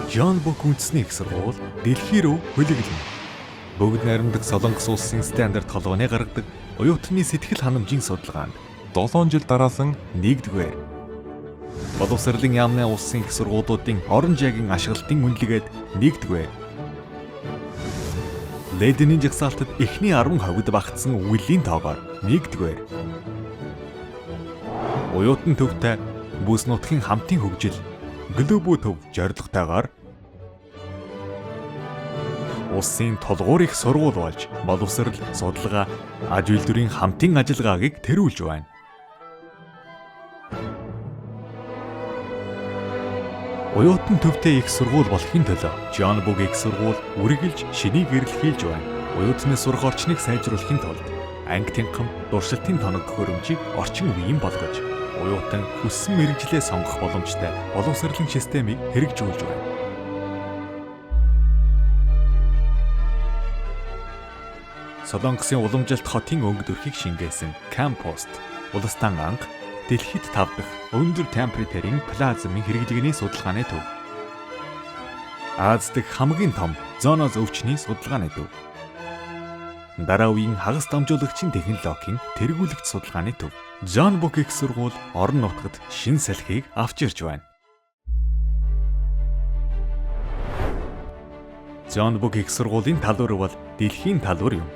Жон Бук үндэсний их сургууль дэлхий рүү хөлөглөнө. Бүгд найрамдаг Солонгос улсын стандарт толгойн гаргадаг оюутны сэтгэл ханамжийн судалгаанд 7 жил дараасан 1-р боловсролын яамны улсын их сургуулиудын орон жаагийн ашиглалтын үнэлгээд 1-р ледений жагсаалтад эхний 10 хавьд багтсан үеийн тоогоор 1-р оюутан төвтэй бүс нутгийн хамтын хөгжил глобал төв зорилготойгоор улсын толгуур их сургууль болж боловсрол, судалгаа, аж үйлдвэрийн хамтын ажиллагаагийг тэрүүлж байна. Оюутан төвтэй их сургууль болохын төлөө Жон Бук их сургууль үргэлж шинийг эрэлхийлж байна. Оюутны сурах орчныг сайжруулахын тулд анги тэнгам, дуршилтын тоног хөрөмжийг орчин үеийн болгож, оюутан хүссэн мэргэжлээ сонгох боломжтой боловсролын системийг хэрэгжүүлж байна. Солонгосын уламжилт хотын өнгө дүрхийг шингээсэн Кампост улстан анги дэлхийд 5 дахь өндөр температурын плазмын хэрэглэгний судалгааны төв. Аз дахь хамгийн том зооноз өвчний судалгааны төв. Дараа үеийн хагас дамжуулагчийн технологийн тэргүүлэгч судалгааны төв. Жон Бук их сургууль орон нутгад шин салхийг авч ирж байна. Жон Бук их сургуулийн талбар бол дэлхийн талбар юм.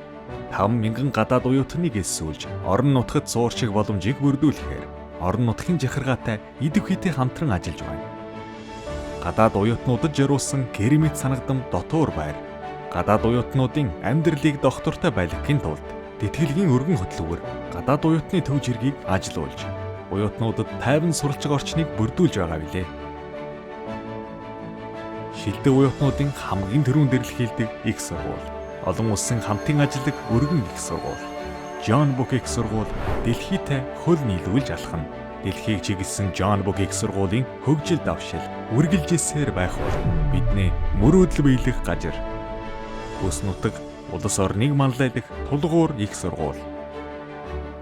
5,000 гадаад оюутныг эсүүлж орон нутгад суурших боломжийг бүрдүүлэхээр орон нутгийн захиргаатай идэвхтэй хамтран ажиллаж байна. Гадаад оюутнуудад зориулсан керемет санагдам дотуур байр, гадаад оюутнуудын амьдралыг доктортой байлгахын тулд тэтгэлгийн өргөн хөтөлбөр гадаад оюутны төв жиргийг ажилуулж, оюутнуудад тайван суралцах орчныг бүрдүүлж байгаа билээ. Шилдэг оюутнуудын хамгийн түрүүнд эрэлхийлдэг их сургууль, олон улсын хамтын ажилладаг өргөн их сургууль. Жон Бук их сургууль дэлхийтэй хөл нийлүүлж алхана. Дэлхийг чиглэсэн Жон Бук их сургуулийн хөгжил давшил үргэлжилсээр байх бол бидний мөрөөдөл биелэх газар. Бүс нутаг улс орныг манлайлах тулгуур их сургууль.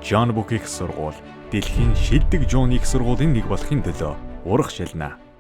Жон Бук их сургууль дэлхийн шилдэг Жон их сургуулийн нэг болохын төлөө урах шилнэ.